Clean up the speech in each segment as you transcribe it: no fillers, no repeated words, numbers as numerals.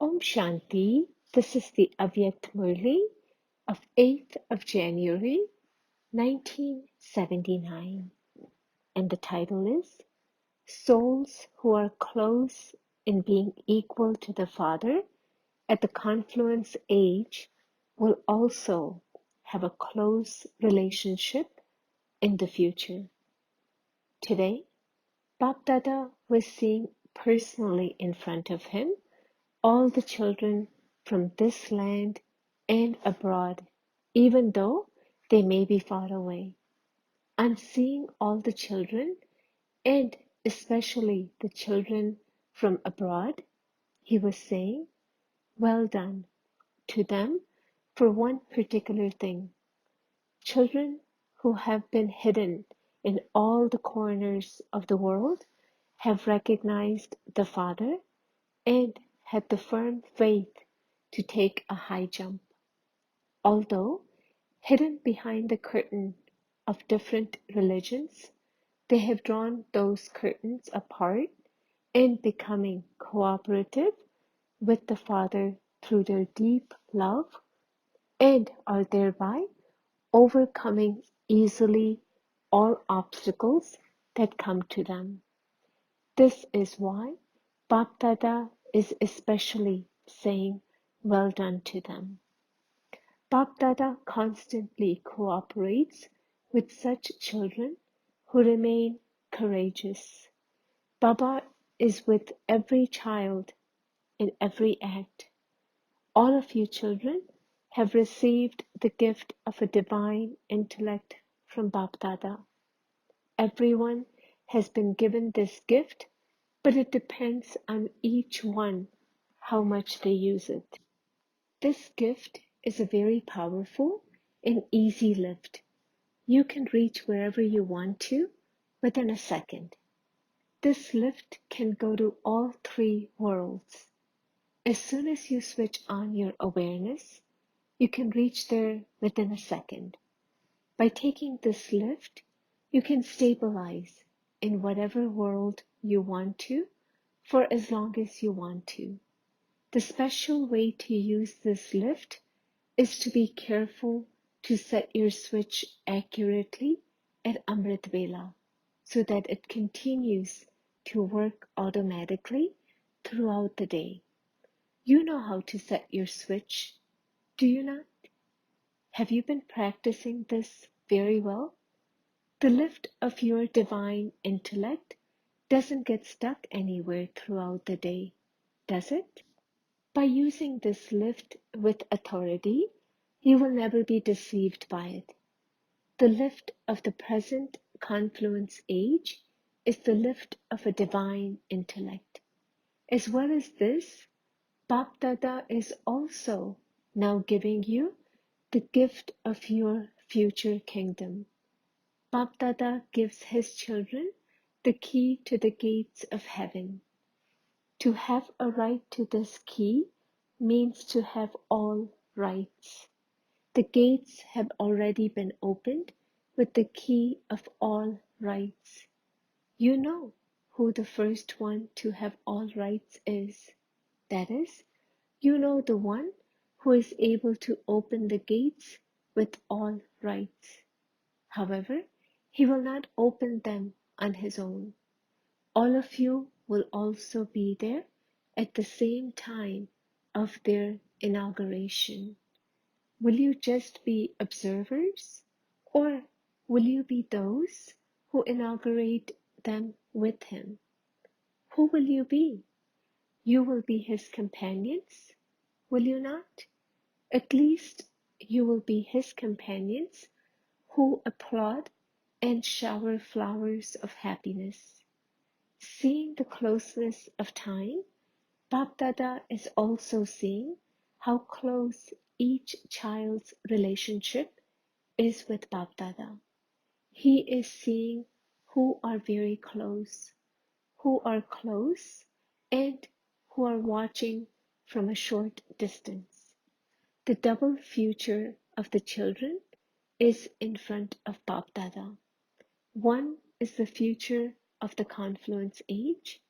Om Shanti. This is the Avyakt Murli of 8th of January 1979, and the title is Souls who are close in being equal to the Father at the confluence age will also have a close relationship in the future. Today, BapDada was seeing personally in front of him all the children from this land and abroad, even though they may be far away. I'm seeing all the children, and especially the children from abroad, he was saying, well done to them for one particular thing. Children who have been hidden in all the corners of the world have recognized the Father and had the firm faith to take a high jump. Although hidden behind the curtain of different religions, they have drawn those curtains apart and becoming cooperative with the Father through their deep love and are thereby overcoming easily all obstacles that come to them. This is why BapDada is especially saying well done to them. BapDada constantly cooperates with such children who remain courageous. Baba is with every child in every act. All of you children have received the gift of a divine intellect from BapDada. Everyone has been given this gift, but it depends on each one how much they use it. This gift is a very powerful and easy lift. You can reach wherever you want to within a second. This lift can go to all three worlds. As soon as you switch on your awareness, you can reach there within a second. By taking this lift, you can stabilize in whatever world you want to for as long as you want to. The special way to use this lift is to be careful to set your switch accurately at Amrit Vela so that it continues to work automatically throughout the day. You know how to set your switch, do you not? Have you been practicing this very well? The lift of your divine intellect doesn't get stuck anywhere throughout the day, does it? By using this lift with authority, you will never be deceived by it. The lift of the present confluence age is the lift of a divine intellect. As well as this, BapDada is also now giving you the gift of your future kingdom. BapDada gives his children the key to the gates of heaven. To have a right to this key means to have all rights. The gates have already been opened with the key of all rights. You know who the first one to have all rights is. That is, you know the one who is able to open the gates with all rights. However, he will not open them on his own. All of you will also be there at the same time of their inauguration. Will you just be observers, or will you be those who inaugurate them with him? Who will you be? You will be his companions, will you not? At least you will be his companions who applaud and shower flowers of happiness. Seeing the closeness of time, BapDada is also seeing how close each child's relationship is with BapDada. He is seeing who are very close, and who are watching from a short distance. The double future of the children is in front of BapDada. One is the future of the confluence age,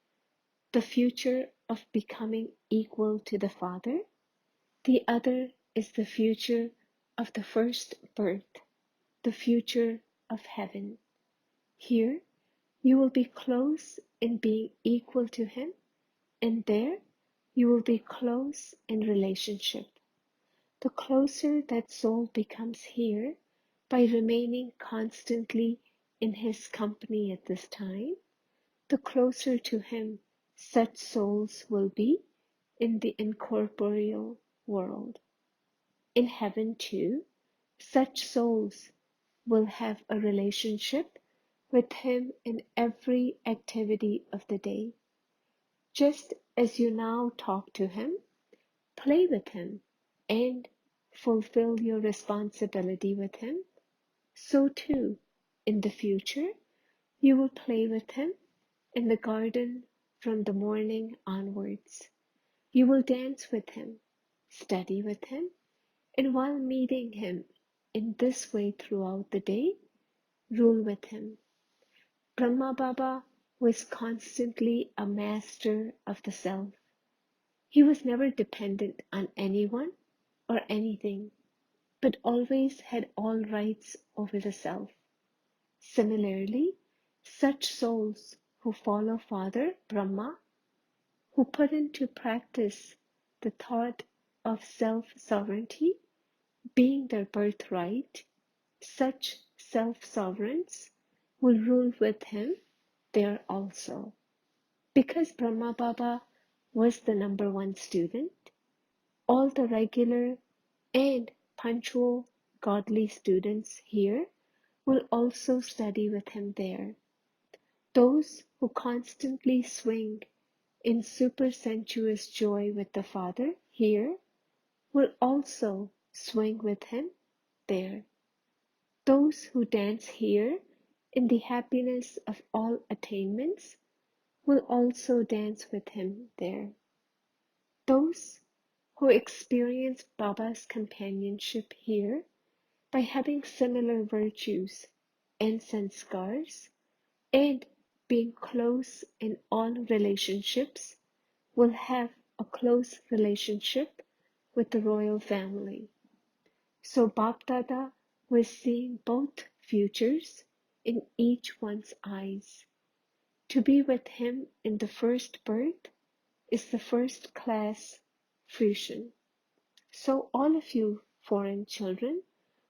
the future of becoming equal to the Father. The other is the future of the first birth, the future of heaven. Here, you will be close in being equal to Him, and there, you will be close in relationship. The closer that soul becomes here by remaining constantly in His company at this time, the closer to Him such souls will be in the incorporeal world. In heaven too, such souls will have a relationship with Him in every activity of the day. Just as you now talk to Him, play with Him, and fulfill your responsibility with Him, so too, in the future, you will play with Him in the garden from the morning onwards. You will dance with Him, study with Him, and while meeting Him in this way throughout the day, rule with Him. Brahma Baba was constantly a master of the self. He was never dependent on anyone or anything, but always had all rights over the self. Similarly, such souls who follow Father Brahma, who put into practice the thought of self-sovereignty being their birthright, such self-sovereigns will rule with him there also. Because Brahma Baba was the number one student, all the regular and punctual godly students here will also study with him there. Those who constantly swing in supersensuous joy with the Father here will also swing with him there. Those who dance here in the happiness of all attainments will also dance with him there. Those who experience Baba's companionship here by having similar virtues and sanskars and being close in all relationships will have a close relationship with the royal family. So BapDada was seeing both futures in each one's eyes. To be with him in the first birth is the first class fruition. So all of you foreign children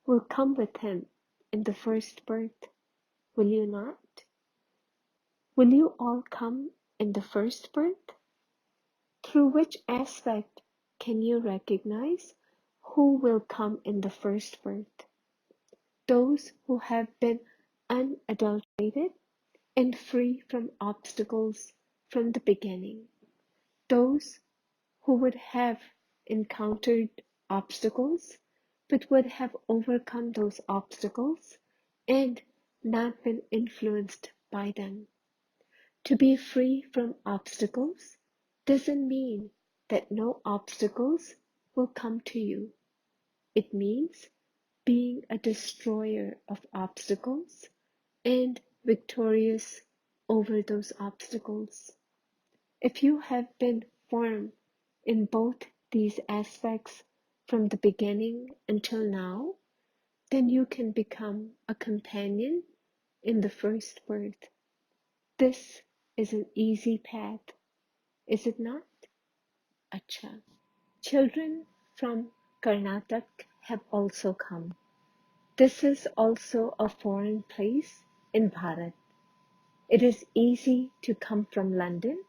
will come with him in the first birth, will you not? Will you all come in the first birth? Through which aspect can you recognize who will come in the first birth? Those who have been unadulterated and free from obstacles from the beginning. Those who would have encountered obstacles but would have overcome those obstacles and not been influenced by them. To be free from obstacles doesn't mean that no obstacles will come to you. It means being a destroyer of obstacles and victorious over those obstacles. If you have been firm in both these aspects from the beginning until now, then you can become a companion in the first birth. This is an easy path, is it not? Acha. Children from Karnataka have also come. This is also a foreign place in Bharat. It is easy to come from London,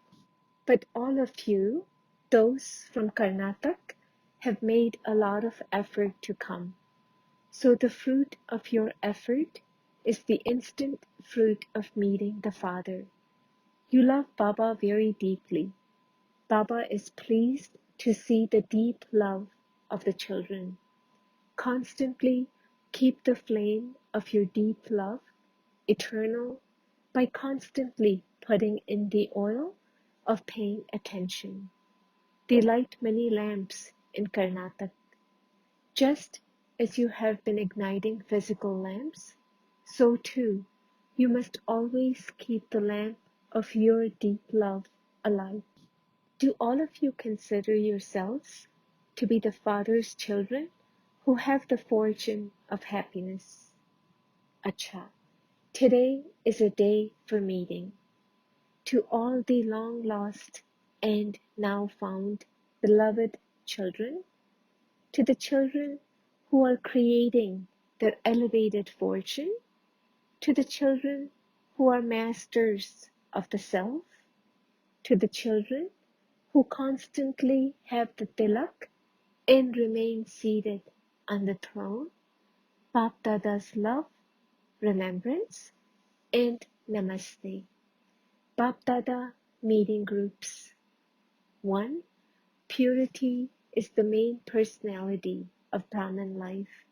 but all of you, those from Karnataka, have made a lot of effort to come. So the fruit of your effort is the instant fruit of meeting the Father. You love Baba very deeply. Baba is pleased to see the deep love of the children. Constantly keep the flame of your deep love eternal by constantly putting in the oil of paying attention. They light many lamps in Karnataka. Just as you have been igniting physical lamps, so too you must always keep the lamp of your deep love alight. Do all of you consider yourselves to be the Father's children who have the fortune of happiness? Acha, today is a day for meeting. To all the long lost and now found beloved children, to the children who are creating their elevated fortune, to the children who are masters of the self, to the children who constantly have the tilak and remain seated on the throne, BapDada's love, remembrance, and namaste. BapDada meeting groups. 1. Purity is the main personality of Brahman life.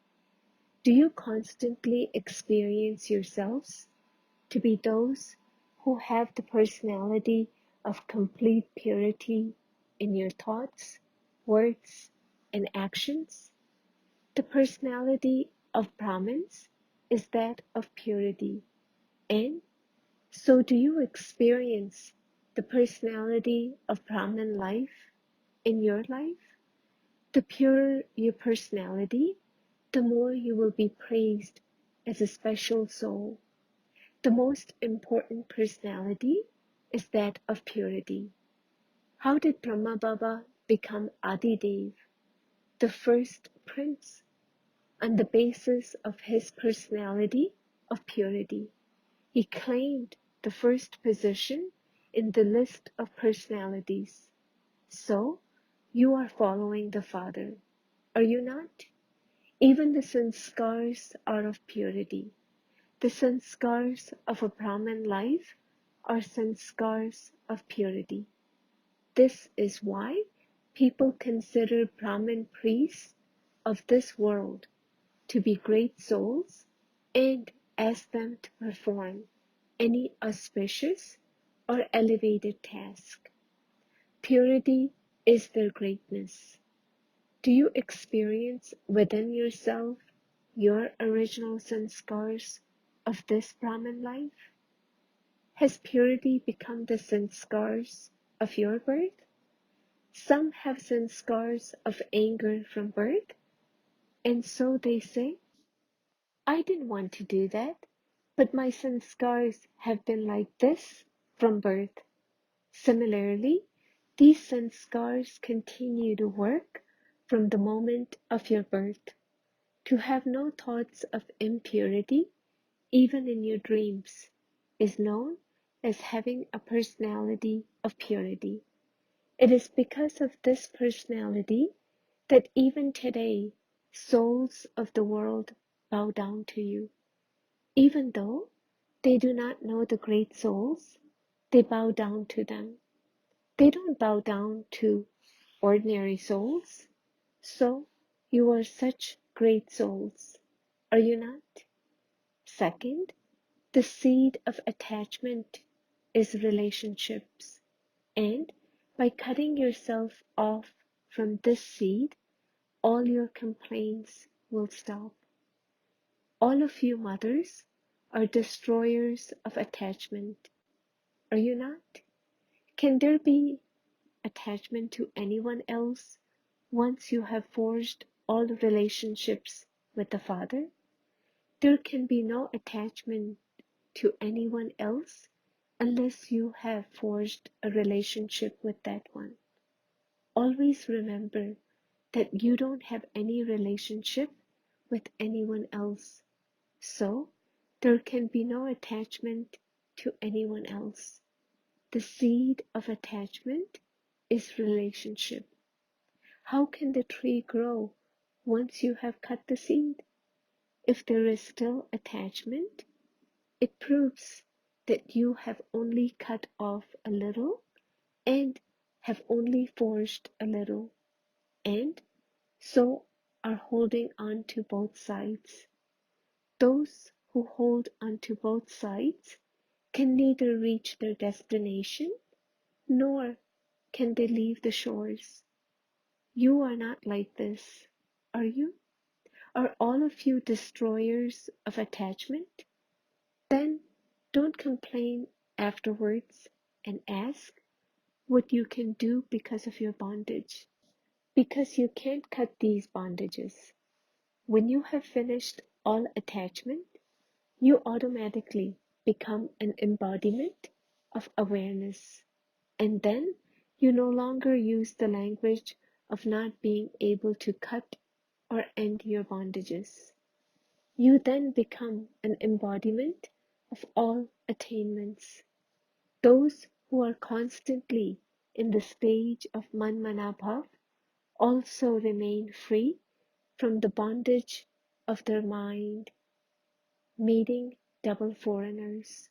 Do you constantly experience yourselves to be those who have the personality of complete purity in your thoughts, words, and actions? The personality of Brahmins is that of purity, and so do you experience the personality of Brahman life in your life? The purer your personality, the more you will be praised as a special soul. The most important personality is that of purity. How did Brahma Baba become Adidev, the first prince, on the basis of his personality of purity? He claimed the first position in the list of personalities. So, you are following the Father, are you not? Even the sanskars are of purity. The sanskars of a Brahman life are sanskars of purity. This is why people consider Brahmin priests of this world to be great souls and ask them to perform any auspicious or elevated task. Purity is their greatness. Do you experience within yourself your original sanskars of this Brahman life? Has purity become the sanskars of your birth? Some have sanskars of anger from birth, and so they say, I didn't want to do that, but my sanskars have been like this from birth. Similarly, these sanskars continue to work from the moment of your birth. To have no thoughts of impurity, even in your dreams, is known as having a personality of purity. It is because of this personality that even today, souls of the world bow down to you. Even though they do not know the great souls, they bow down to them. They don't bow down to ordinary souls. So, you are such great souls, are you not? Second, the seed of attachment is relationships, and by cutting yourself off from this seed, all your complaints will stop. All of you mothers are destroyers of attachment, are you not? Can there be attachment to anyone else once you have forged all relationships with the Father? There can be no attachment to anyone else unless you have forged a relationship with that one. Always remember that you don't have any relationship with anyone else, so there can be no attachment to anyone else. The seed of attachment is relationship. How can the tree grow once you have cut the seed? If there is still attachment, it proves that you have only cut off a little and have only forged a little, and so are holding on to both sides. Those who hold on to both sides can neither reach their destination nor can they leave the shores. You are not like this, are you? Are all of you destroyers of attachment? Then don't complain afterwards and ask, what you can do because of your bondage, because you can't cut these bondages. When you have finished all attachment, you automatically become an embodiment of awareness. And then you no longer use the language of not being able to cut or end your bondages. You then become an embodiment of all attainments. Those who are constantly in the stage of Manmanabhav also remain free from the bondage of their mind, meeting double foreigners.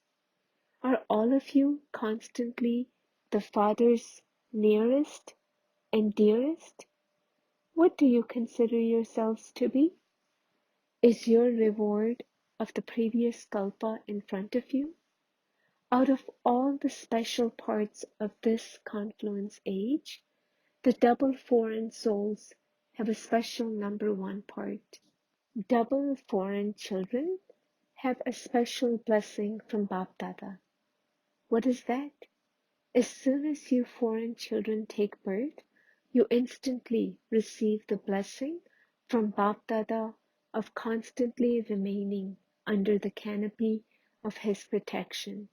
Are all of you constantly the Father's nearest and dearest? What do you consider yourselves to be? Is your reward of the previous kalpa in front of you? Out of all the special parts of this confluence age, the double foreign souls have a special number one part. Double foreign children have a special blessing from BapDada. What is that? As soon as you foreign children take birth, you instantly receive the blessing from BapDada of constantly remaining under the canopy of his protection.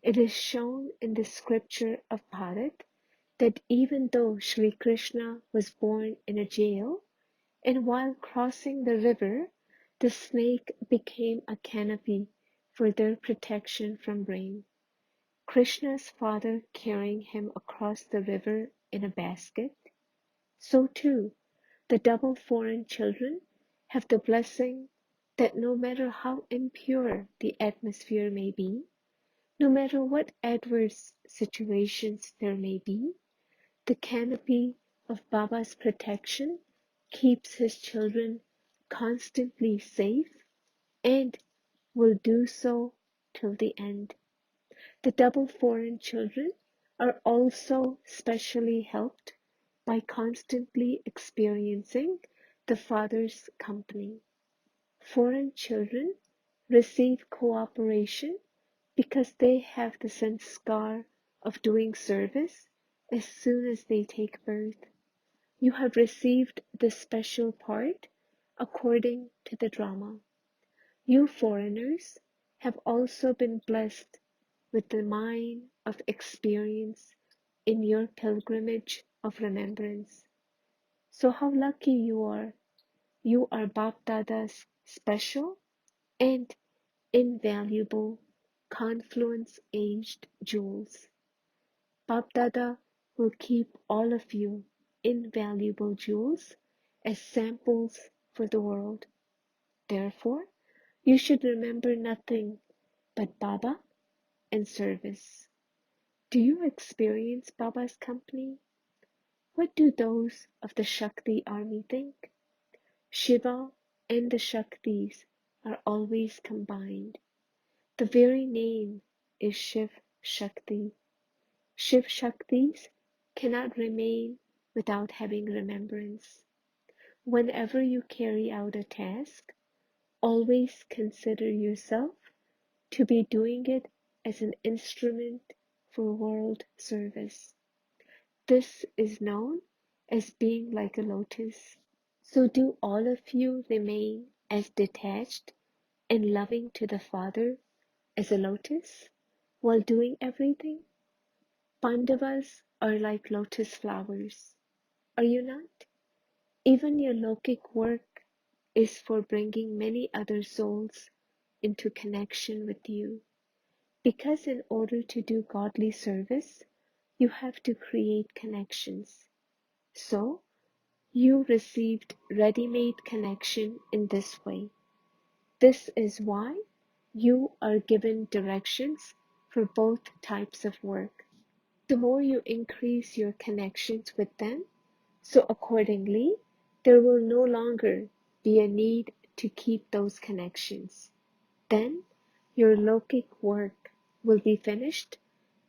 It is shown in the scripture of Bharat that even though Sri Krishna was born in a jail, and while crossing the river, the snake became a canopy for their protection from rain. Krishna's father carrying him across the river in a basket. So too, the double foreign children have the blessing that no matter how impure the atmosphere may be, no matter what adverse situations there may be, the canopy of Baba's protection keeps his children constantly safe and will do so till the end. The double foreign children are also specially helped by constantly experiencing the Father's company. Foreign children receive cooperation because they have the sanskar of doing service as soon as they take birth. You have received this special part according to the drama. You foreigners have also been blessed with the mine of experience in your pilgrimage of remembrance. So how lucky you are. You are BapDada's special and invaluable confluence-aged jewels. BapDada will keep all of you invaluable jewels as samples for the world. Therefore, you should remember nothing but Baba and service. Do you experience Baba's company? What do those of the Shakti army think? Shiva and the Shaktis are always combined. The very name is Shiv Shakti. Shiv Shaktis cannot remain without having remembrance. Whenever you carry out a task, always consider yourself to be doing it as an instrument for world service. This is known as being like a lotus. So do all of you remain as detached and loving to the Father as a lotus while doing everything? Pandavas are like lotus flowers. Are you not? Even your lokic work is for bringing many other souls into connection with you. Because in order to do godly service, you have to create connections. So, you received ready-made connection in this way. This is why you are given directions for both types of work. The more you increase your connections with them, so accordingly, there will no longer be a need to keep those connections. Then your lokic work will be finished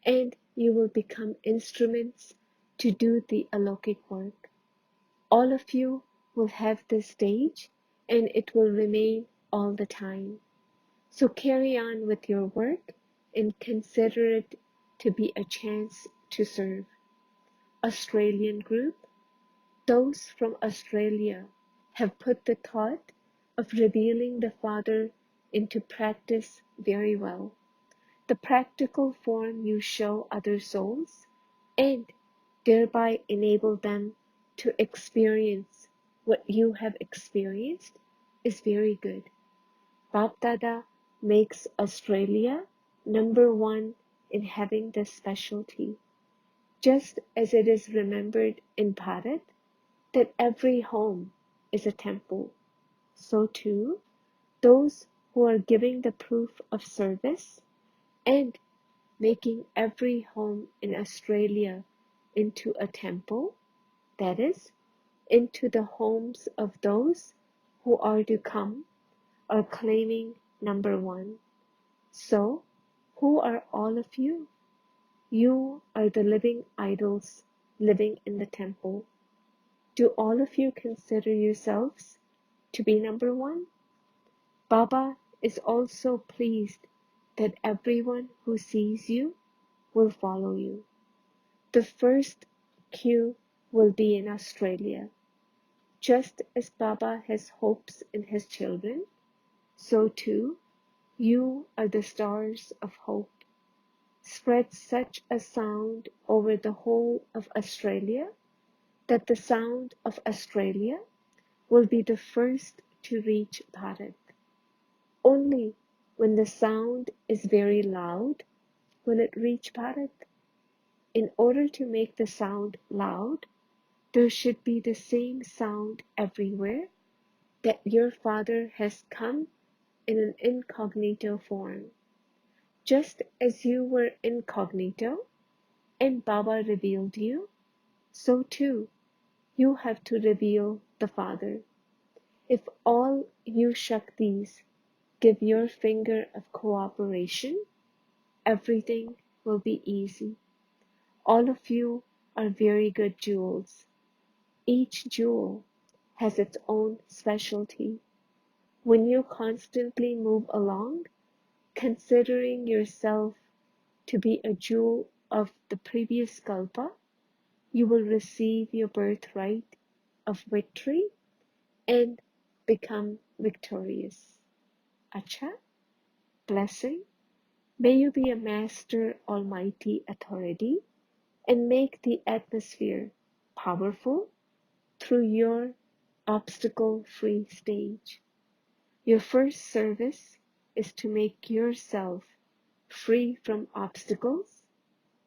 and you will become instruments to do the alokic work. All of you will have this stage and it will remain all the time. So carry on with your work and consider it to be a chance to serve. Australian group, those from Australia have put the thought of revealing the Father into practice very well. The practical form you show other souls and thereby enable them to experience what you have experienced is very good. BapDada makes Australia number one in having this specialty, just as it is remembered in Bharat that every home is a temple. So too, those who are giving the proof of service and making every home in Australia into a temple, that is, into the homes of those who are to come, are claiming number one. So, who are all of you? You are the living idols living in the temple. Do all of you consider yourselves to be number one? Baba is also pleased that everyone who sees you will follow you. The first queue will be in Australia. Just as Baba has hopes in his children, so too you are the stars of hope. Spread such a sound over the whole of Australia that the sound of Australia will be the first to reach Bharat. Only when the sound is very loud will it reach Bharat. In order to make the sound loud, there should be the same sound everywhere, that your Father has come in an incognito form. Just as you were incognito and Baba revealed you, so too you have to reveal the Father. If all you Shaktis give your finger of cooperation, everything will be easy. All of you are very good jewels. Each jewel has its own specialty. When you constantly move along, considering yourself to be a jewel of the previous kalpa, you will receive your birthright of victory and become victorious. Acha, blessing. May you be a master almighty authority and make the atmosphere powerful through your obstacle-free stage. Your first service is to make yourself free from obstacles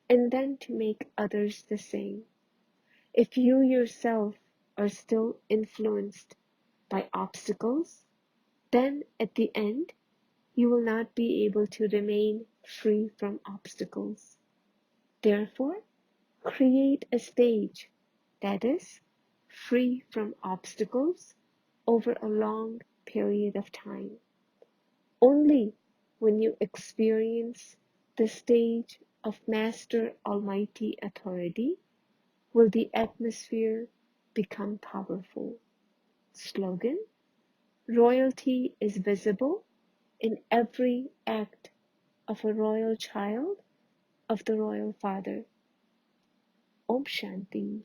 and then to make others the same. If you yourself are still influenced by obstacles, then at the end you will not be able to remain free from obstacles. Therefore, create a stage that is free from obstacles over a long period of time. Only when you experience the stage of Master Almighty Authority will the atmosphere become powerful. Slogan: Royalty is visible in every act of a royal child of the Royal Father. Om Shanti.